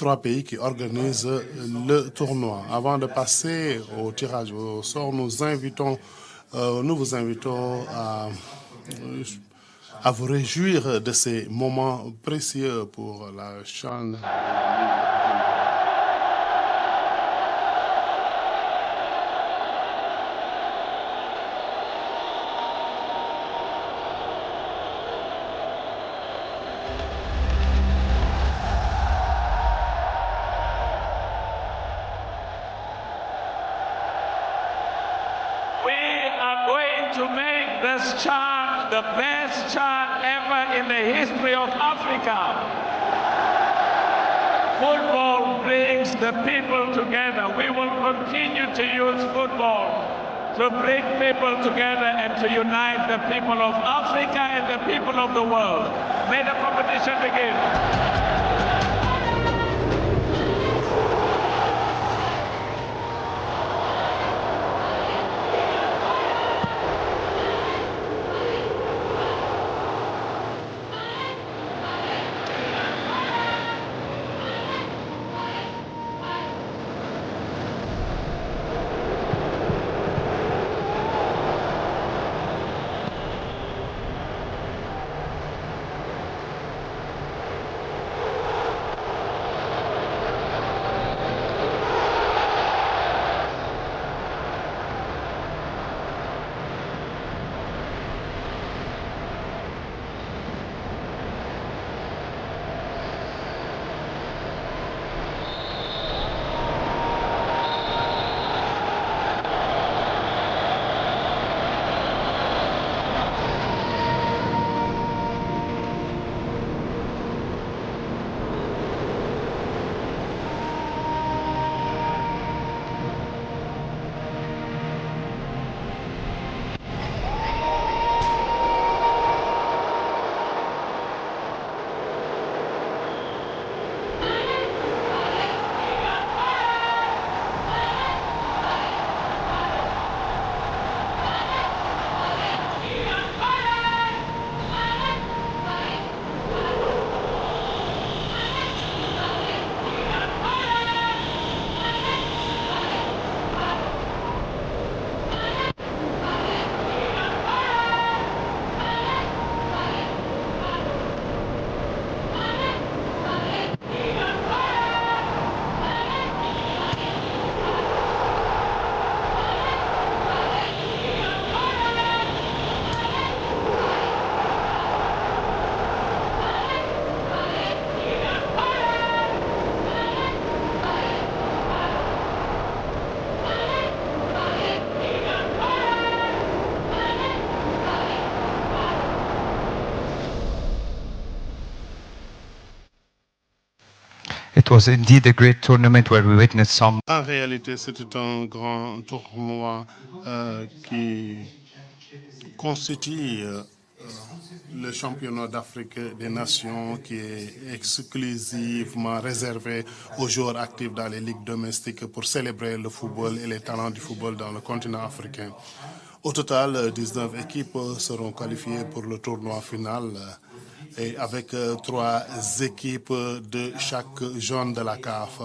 3 pays qui organisent le tournoi. Avant de passer au tirage au sort, nous vous invitons à vous réjouir de ces moments précieux pour la CHAN. CHAN, the best CHAN ever in the history of Africa. Football brings the people together. We will continue to use football to bring people together and to unite the people of Africa and the people of the world. May the competition begin. It was indeed a great tournament where we witnessed some. En réalité, c'était un grand tournoi qui constitue le championnat d'Afrique des Nations qui est exclusivement réservé aux joueurs actifs dans les ligues domestiques pour célébrer le football et les talents du football dans le continent africain. Au total, 19 équipes seront qualifiées pour le tournoi final et avec 3 équipes de chaque zone de la CAF,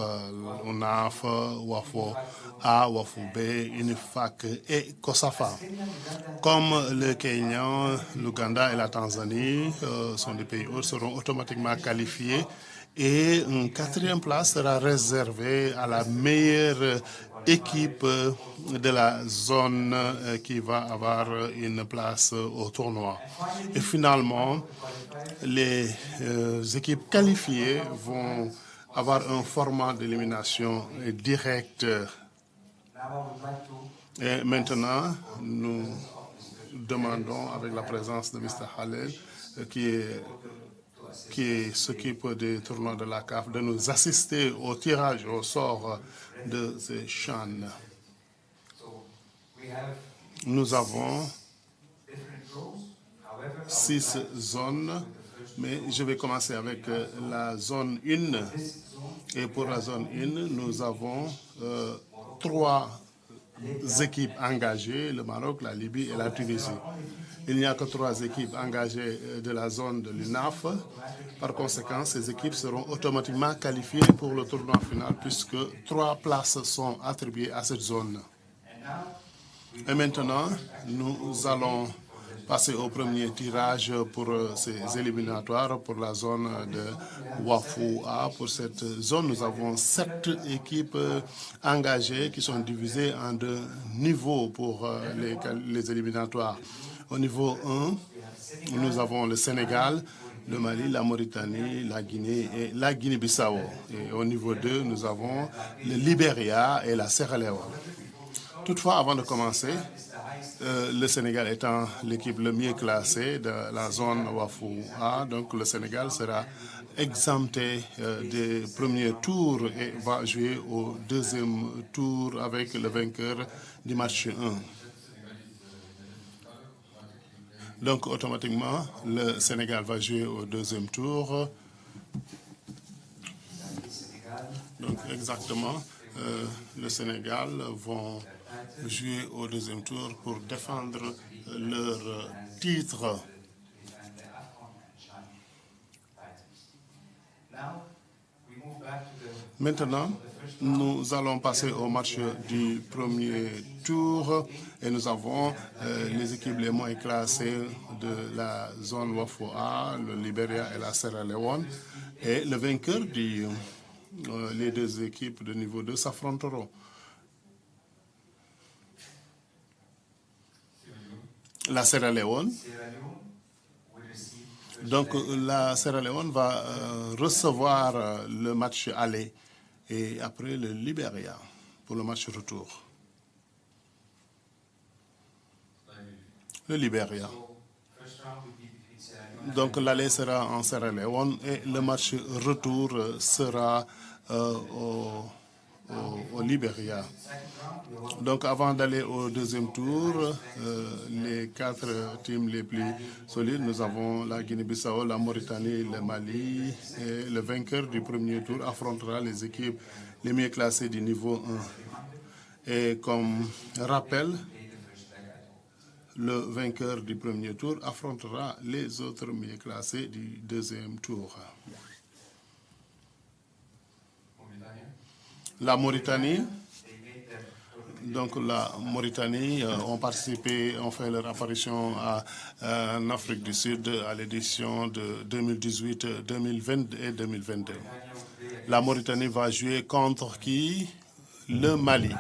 UNAF, WAFO A, WAFO B, UNIFAC et COSAFA. Comme le Kenya, l'Ouganda et la Tanzanie sont des pays hauts, seront automatiquement qualifiés et une 4e place sera réservée à la meilleure équipe de la zone qui va avoir une place au tournoi. Et finalement, les équipes qualifiées vont avoir un format d'élimination directe. Et maintenant, nous demandons, avec la présence de Mr. Halel, qui s'occupe des tournois de la CAF, de nous assister au tirage au sort de ces CHAN. Nous avons 6 zones, mais je vais commencer avec la zone 1. Et pour la zone 1, nous avons 3 équipes engagées, le Maroc, la Libye et la Tunisie. Il n'y a que 3 équipes engagées de la zone de l'UNAF. Par conséquent, ces équipes seront automatiquement qualifiées pour le tournoi final puisque 3 places sont attribuées à cette zone. Et maintenant, nous allons passer au premier tirage pour ces éliminatoires pour la zone de Wafou A. Pour cette zone, nous avons 7 équipes engagées qui sont divisées en 2 niveaux pour les éliminatoires. Au niveau 1, nous avons le Sénégal, le Mali, la Mauritanie, la Guinée et la Guinée-Bissau. Et au niveau 2, nous avons le Libéria et la Sierra Leone. Toutefois, avant de commencer, le Sénégal étant l'équipe le mieux classée de la zone Wafou A, donc le Sénégal sera exempté des premiers tours et va jouer au deuxième tour avec le vainqueur du match 1. Donc automatiquement, le Sénégal va jouer au deuxième tour. Donc exactement, le Sénégal vont jouer au deuxième tour pour défendre leur titre. Maintenant, nous allons passer au match du premier tour et nous avons les équipes les moins classées de la zone Wafou A, le Libéria et la Sierra Leone. Et le vainqueur les 2 équipes de niveau 2 s'affronteront. La Sierra Leone. Donc la Sierra Leone va recevoir le match aller et après le Libéria pour le match retour. Le Libéria. Donc l'aller sera en Sierra Leone et le match retour sera au Libéria. Donc avant d'aller au deuxième tour, les 4 teams les plus solides, nous avons la Guinée-Bissau, la Mauritanie, le Mali. Et le vainqueur du premier tour affrontera les équipes les mieux classées du niveau 1. Et comme rappel, le vainqueur du premier tour affrontera les autres mieux classés du deuxième tour. La Mauritanie. Donc la Mauritanie ont participé, ont fait leur apparition en Afrique du Sud à l'édition de 2018, 2020 et 2022. La Mauritanie va jouer contre qui? Le Mali.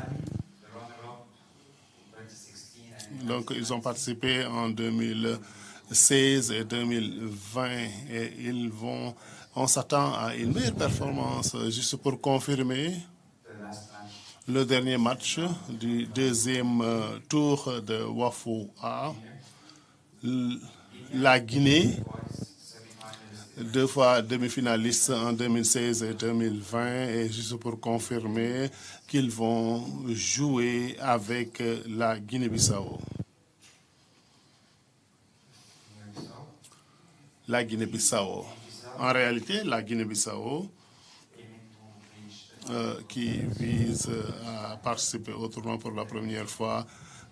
Donc ils ont participé en 2016 et 2020 et on s'attend à une meilleure performance. Juste pour confirmer, le dernier match du deuxième tour de Wafou A, la Guinée, 2 fois demi-finaliste en 2016 et 2020, et juste pour confirmer qu'ils vont jouer avec la Guinée-Bissau. La Guinée-Bissau. En réalité, la Guinée-Bissau, qui vise à participer au tournoi pour la première fois,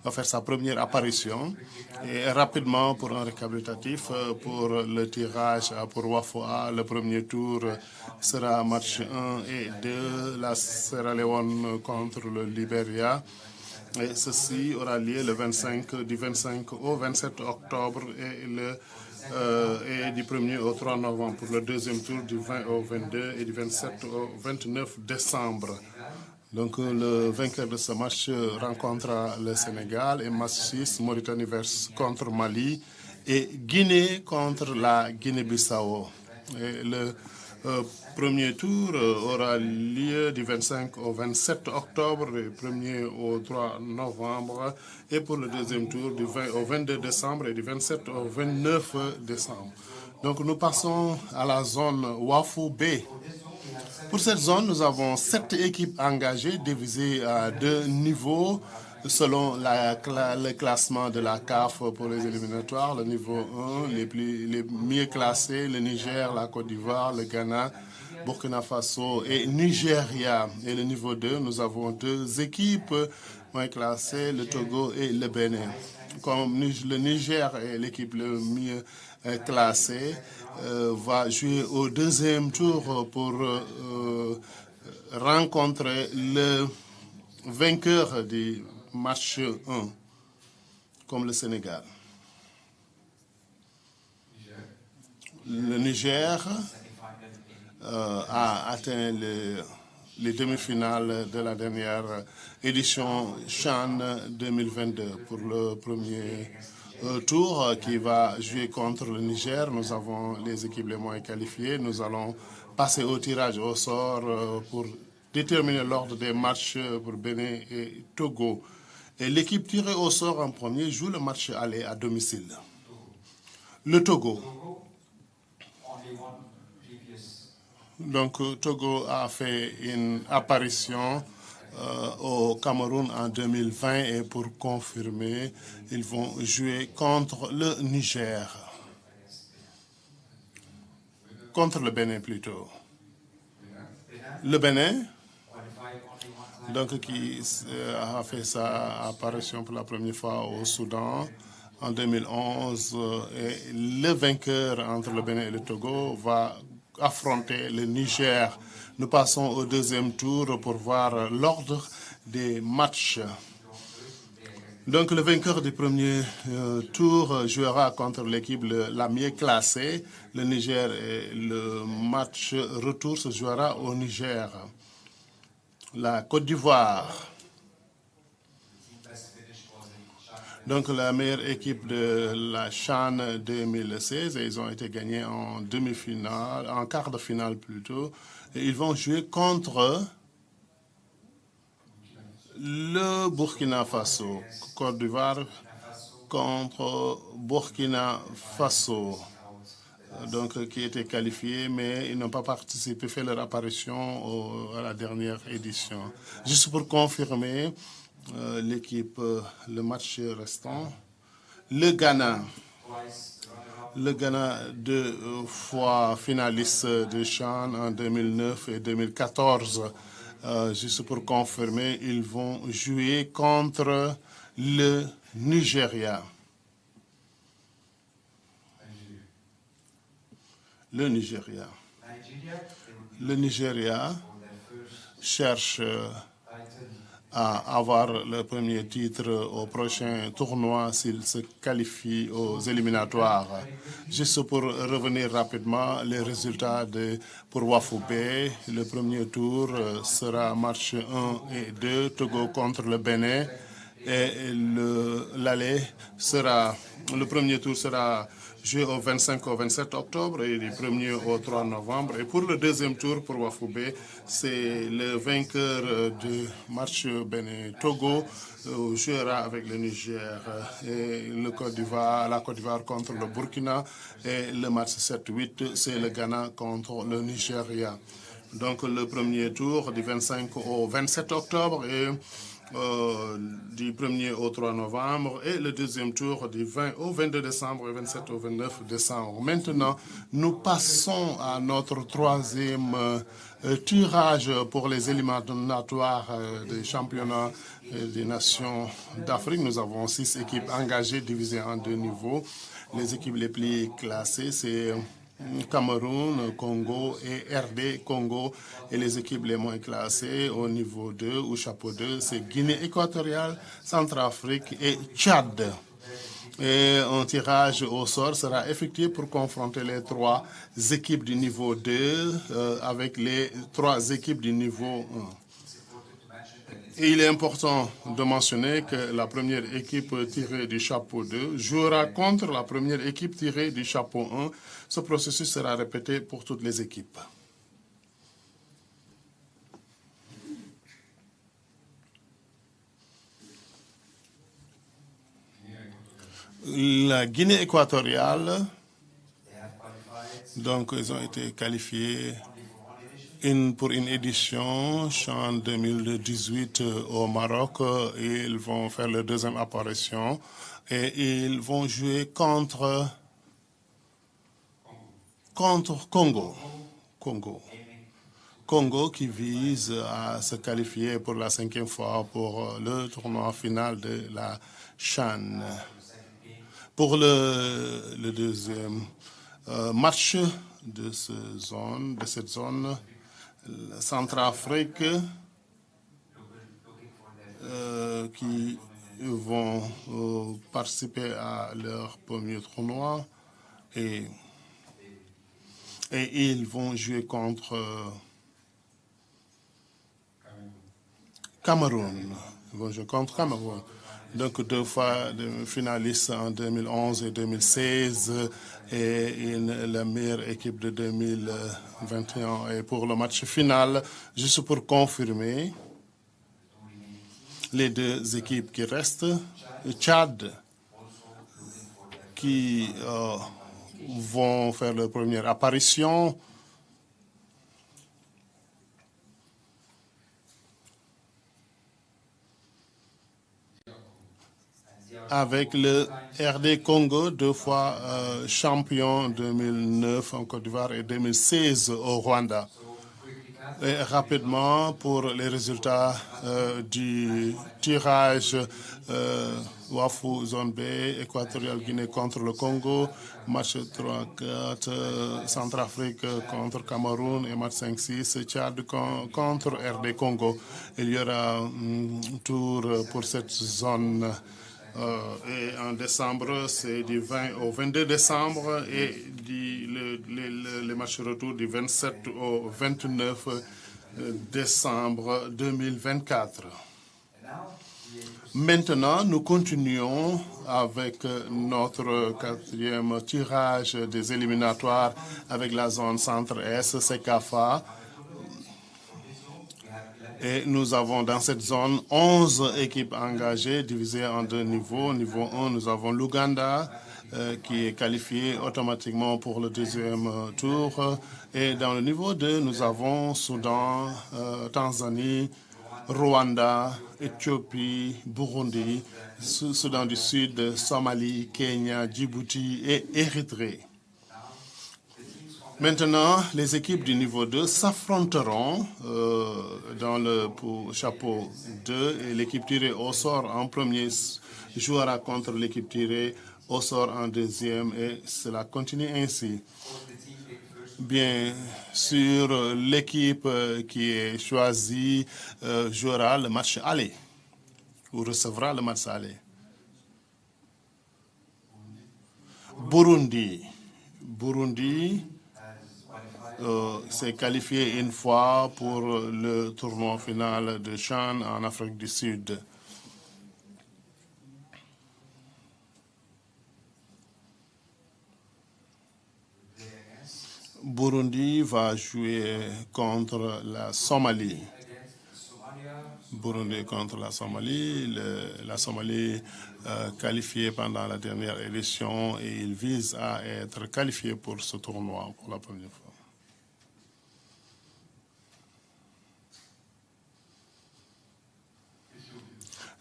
va faire sa première apparition. Et rapidement, pour un récapitulatif, pour le tirage pour Wafou A, le premier tour sera match 1 et 2, la Sierra Leone contre le Libéria. Et ceci aura lieu du 25 au 27 octobre et du 1er au 3 novembre pour le deuxième tour du 20 au 22 et du 27 au 29 décembre. Donc le vainqueur de ce match rencontrera le Sénégal et match 6, Mauritanie contre Mali et Guinée contre la Guinée-Bissau. Et le premier tour aura lieu du 25 au 27 octobre, du 1er au 3 novembre, et pour le deuxième tour du 20 au 22 décembre et du 27 au 29 décembre. Donc nous passons à la zone Wafou B. Pour cette zone, nous avons 7 équipes engagées divisées à 2 niveaux selon le classement de la CAF pour les éliminatoires. Le niveau 1, les mieux classés, le Niger, la Côte d'Ivoire, le Ghana, Burkina Faso et Nigeria. Et le niveau 2, nous avons deux équipes moins classées, le Togo et le Bénin. Comme le Niger est l'équipe le mieux classée, va jouer au deuxième tour pour rencontrer le vainqueur du match 1, comme le Sénégal. Le Niger a atteint les demi-finales de la dernière édition CHAN 2022 pour le premier tour qui va jouer contre le Niger. Nous avons les équipes les moins qualifiées. Nous allons passer au tirage au sort pour déterminer l'ordre des matchs pour Bénin et Togo. Et l'équipe tirée au sort en premier joue le match aller à domicile. Le Togo. Donc, Togo a fait une apparition au Cameroun en 2020 et pour confirmer, ils vont jouer contre le Niger. Contre le Bénin plutôt. Le Bénin, donc, qui a fait sa apparition pour la première fois au Soudan en 2011. Et le vainqueur entre le Bénin et le Togo va affronter le Niger. Nous passons au deuxième tour pour voir l'ordre des matchs. Donc, le vainqueur du premier tour jouera contre l'équipe la mieux classée, le Niger, et le match retour se jouera au Niger. La Côte d'Ivoire. Donc, la meilleure équipe de la CHAN 2016, et ils ont été gagnés en demi-finale, en quart de finale plutôt. Et ils vont jouer contre le Burkina Faso. Côte d'Ivoire contre Burkina Faso. Donc, qui étaient qualifiés, mais ils n'ont pas participé, fait leur apparition à la dernière édition. Juste pour confirmer, l'équipe, le match restant. Le Ghana. Le Ghana, deux fois finaliste de CHAN en 2009 et 2014. Juste pour confirmer, ils vont jouer contre le Nigeria. Le Nigeria. Le Nigeria cherche à avoir le premier titre au prochain tournoi s'il se qualifie aux éliminatoires. Juste pour revenir rapidement, les résultats pour Wafoubé, le premier tour sera match 1 et 2, Togo contre le Bénin, et l'aller sera, le premier tour sera joué au 25 au 27 octobre et du 1er au 3 novembre. Et pour le deuxième tour pour Wafoubé, c'est le vainqueur du match Bénin-Togo jouera avec le Niger et la Côte d'Ivoire contre le Burkina. Et le match 7-8, c'est le Ghana contre le Nigeria. Donc le premier tour du 25 au 27 octobre et du 1er au 3 novembre et le deuxième tour du 20 au 22 décembre et 27 au 29 décembre. Maintenant, nous passons à notre troisième tirage pour les éliminatoires des championnats des nations d'Afrique. Nous avons 6 équipes engagées divisées en 2 niveaux. Les équipes les plus classées, c'est Cameroun, Congo et RD Congo, et les équipes les moins classées au niveau 2 ou chapeau 2, c'est Guinée équatoriale, Centrafrique et Tchad. Et un tirage au sort sera effectué pour confronter les 3 équipes du niveau 2 avec les 3 équipes du niveau 1. Et il est important de mentionner que la première équipe tirée du chapeau 2 jouera contre la première équipe tirée du chapeau 1. Ce processus sera répété pour toutes les équipes. La Guinée équatoriale, donc ils ont été qualifiés pour une édition CHAN 2018 au Maroc. Ils vont faire leur deuxième apparition et ils vont jouer contre Congo. Congo qui vise à se qualifier pour la 5e fois pour le tournoi final de la CHAN. Pour le deuxième match de cette zone, Centrafrique qui vont participer à leur premier tournoi et ils vont jouer contre Cameroun. Ils vont jouer contre Cameroun. Donc 2 fois finalistes en 2011 et 2016 et la meilleure équipe de 2021. Et pour le match final, juste pour confirmer, les 2 équipes qui restent, Tchad, qui vont faire leur première apparition, avec le RD Congo, 2 fois champion 2009 en Côte d'Ivoire et 2016 au Rwanda. Et rapidement, pour les résultats du tirage, Wafu Zone B, Équatorial Guinée contre le Congo, match 3-4, Centrafrique contre Cameroun et match 5-6, Tchad contre RD Congo. Il y aura un tour pour cette zone. Et en décembre, c'est du 20 au 22 décembre et les matchs retour du 27 au 29 décembre 2024. Maintenant, nous continuons avec notre 4e tirage des éliminatoires avec la zone centre-est, CECAFA. Et nous avons dans cette zone 11 équipes engagées, divisées en 2 niveaux. Niveau 1, nous avons l'Ouganda, qui est qualifié automatiquement pour le 2e tour. Et dans le niveau 2, nous avons Soudan, Tanzanie, Rwanda, Éthiopie, Burundi, Soudan du Sud, Somalie, Kenya, Djibouti et Érythrée. Maintenant, les équipes du niveau 2 s'affronteront dans le chapeau 2 et l'équipe tirée au sort en premier jouera contre l'équipe tirée au sort en 2e et cela continue ainsi. Bien sûr, l'équipe qui est choisie jouera le match aller ou recevra le match aller. Burundi s'est qualifié une fois pour le tournoi final de CHAN en Afrique du Sud. Burundi va jouer contre la Somalie. Burundi contre la Somalie. La Somalie qualifiée pendant la dernière édition et il vise à être qualifié pour ce tournoi pour la première fois.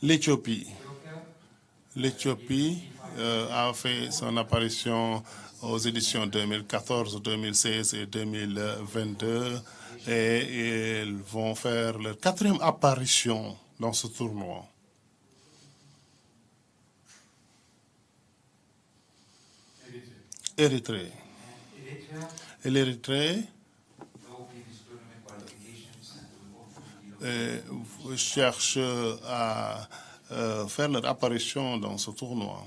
L'Éthiopie a fait son apparition aux éditions 2014, 2016 et 2022 et ils vont faire leur 4e apparition dans ce tournoi. Érythrée. Et l'Érythrée cherche à faire leur apparition dans ce tournoi.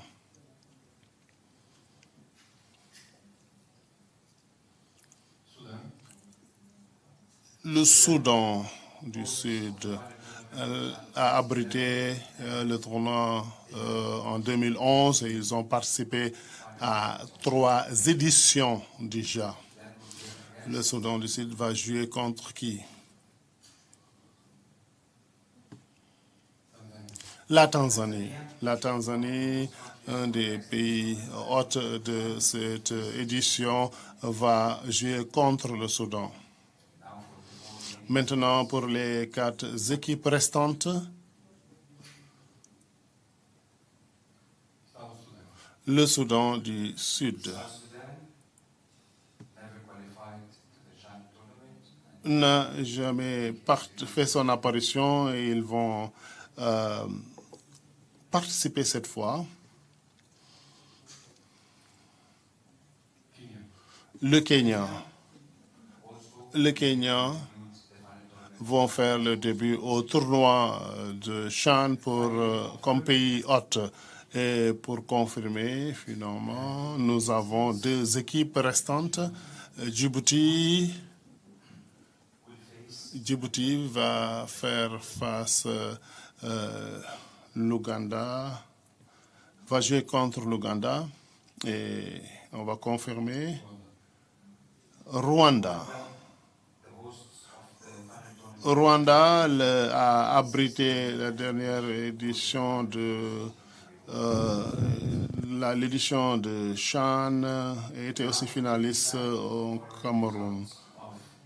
Le Soudan du Sud a abrité le tournoi en 2011 et ils ont participé à 3 éditions déjà. Le Soudan du Sud va jouer contre qui? La Tanzanie. La Tanzanie, un des pays hôtes de cette édition, va jouer contre le Soudan. Maintenant, pour les 4 équipes restantes, le Soudan du Sud n'a jamais fait son apparition et ils vont participer cette fois. Le Kenya. Le Kenya vont faire le début au tournoi de Chan comme pays hôte. Et pour confirmer, finalement, nous avons 2 équipes restantes. Djibouti va faire face l'Ouganda, va jouer contre l'Ouganda et on va confirmer Rwanda. Rwanda a abrité la dernière édition de l'édition de Chan et était aussi finaliste au Cameroun.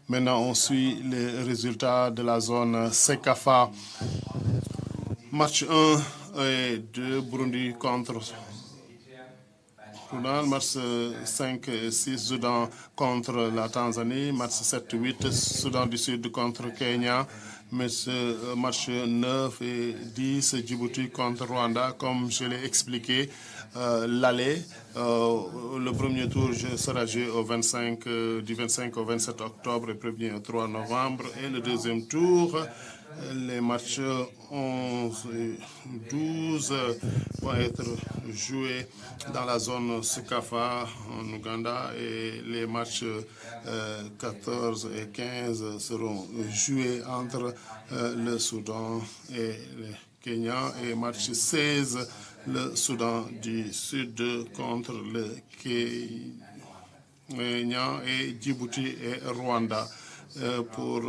Maintenant, on suit les résultats de la zone Sekafa. Match 1 et 2, Burundi contre Soudan. Match 5 et 6, Soudan contre la Tanzanie. Match 7 et 8, Soudan du Sud contre Kenya. Match 9 et 10, Djibouti contre Rwanda. Comme je l'ai expliqué, l'aller, le premier tour sera joué du 25 au 27 octobre et premier au 3 novembre. Et le deuxième tour, les matchs 11 et 12 vont être joués dans la zone Sekafa en Ouganda et les matchs 14 et 15 seront joués entre le Soudan et le Kenya et match 16 le Soudan du Sud contre le Kenya et Djibouti et Rwanda. Pour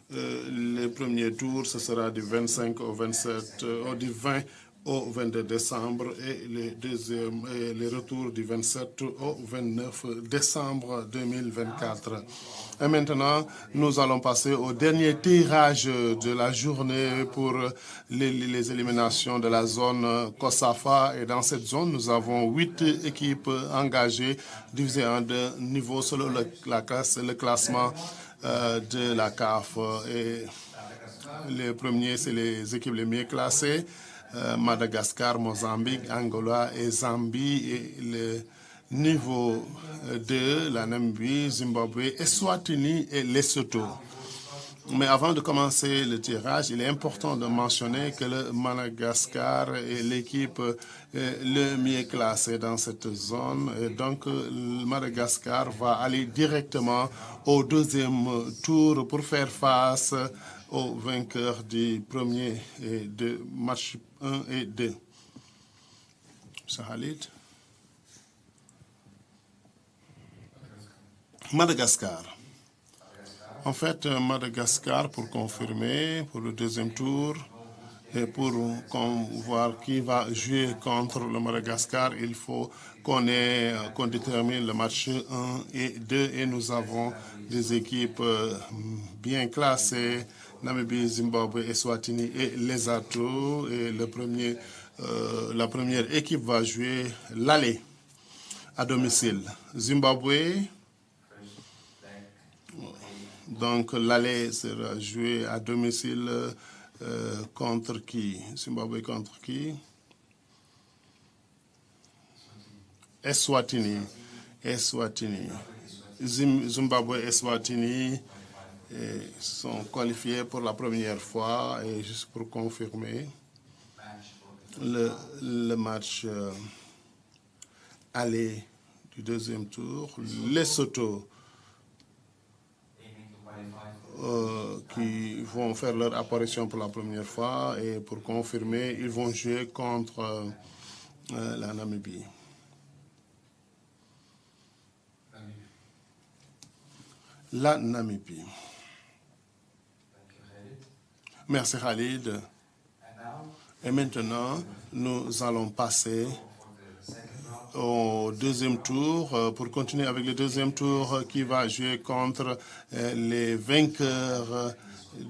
les premiers tours, ce sera du 25 au 27, du 20 au 22 décembre et les retours du 27 au 29 décembre 2024. Et maintenant, nous allons passer au dernier tirage de la journée pour les éliminations de la zone COSAFA. Et dans cette zone, nous avons 8 équipes engagées, divisées en 2 niveaux selon le classement de la CAF. Et les premiers, c'est les équipes les mieux classées. Madagascar, Mozambique, Angola et Zambie. Et le niveau 2, la Namibie, Zimbabwe, Eswatini et Lesotho. Mais avant de commencer le tirage, il est important de mentionner que le Madagascar est l'équipe le mieux classée dans cette zone. Et donc, le Madagascar va aller directement au deuxième tour pour faire face aux vainqueurs du premier et de match 1 et 2. Khalid. Madagascar. En fait, Madagascar, pour confirmer, pour le deuxième tour, et pour voir qui va jouer contre le Madagascar, il faut qu'on détermine le match 1 et 2. Et nous avons des équipes bien classées, Namibie, Zimbabwe, Eswatini et Lesotho. Et la première équipe va jouer l'aller à domicile. Zimbabwe. Donc l'aller sera joué à domicile contre qui? Zimbabwe contre qui? Eswatini. Zimbabwe et Eswatini sont qualifiés pour la première fois. Et juste pour confirmer, le match aller du deuxième tour, Lesotho qui vont faire leur apparition pour la première fois et pour confirmer, ils vont jouer contre la Namibie. La Namibie. Merci Khalid. Et maintenant, nous allons passer au deuxième tour pour continuer avec le deuxième tour qui va jouer contre les vainqueurs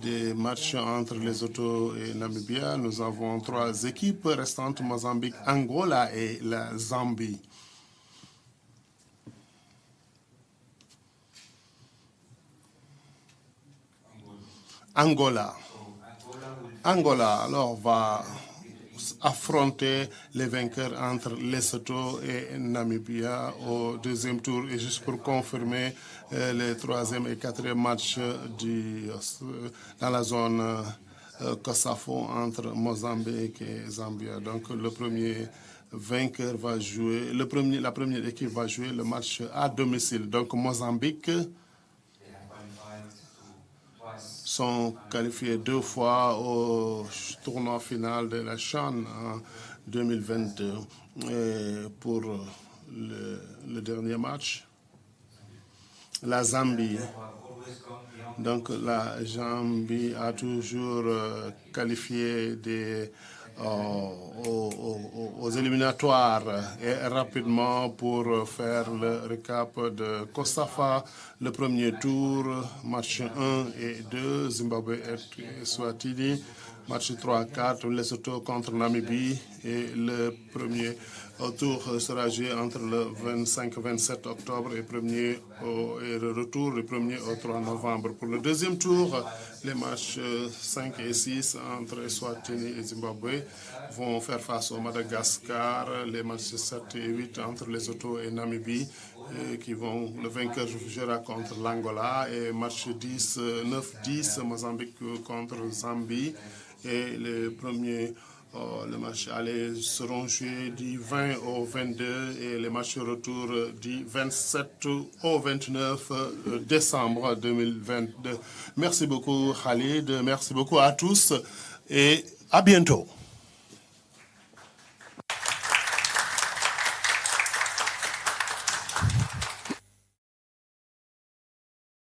des matchs entre Lesotho et Namibia. Nous avons 3 équipes restantes, Mozambique, Angola et la Zambie. Angola. Angola, alors, va affronter les vainqueurs entre Lesotho et Namibia au deuxième tour. Et juste pour confirmer les troisième et quatrième matchs dans la zone COSAFO entre Mozambique et Zambia. Donc le premier vainqueur va jouer, la première équipe va jouer le match à domicile. Donc Mozambique sont qualifiés 2 fois au tournoi final de la CHAN en 2022. Et pour le dernier match, la Zambie. Donc la Zambie a toujours qualifié aux éliminatoires et rapidement pour faire le récap de COSAFA, le premier tour, match 1 et 2, Zimbabwe et Swatini, match 3-4, Lesotho contre Namibie et le premier tour sera joué entre le 25-27 octobre et le retour le 1er au 3 novembre. Pour le deuxième tour, les matchs 5 et 6 entre Eswatini et Zimbabwe vont faire face au Madagascar. Les matchs 7 et 8 entre Lesotho et Namibie le vainqueur jouera contre l'Angola et match 9-10 Mozambique contre Zambie et les matchs allés seront joués du 20 au 22 et les matchs retour du 27 au 29 décembre 2022. Merci beaucoup Khalid, merci beaucoup à tous et à bientôt.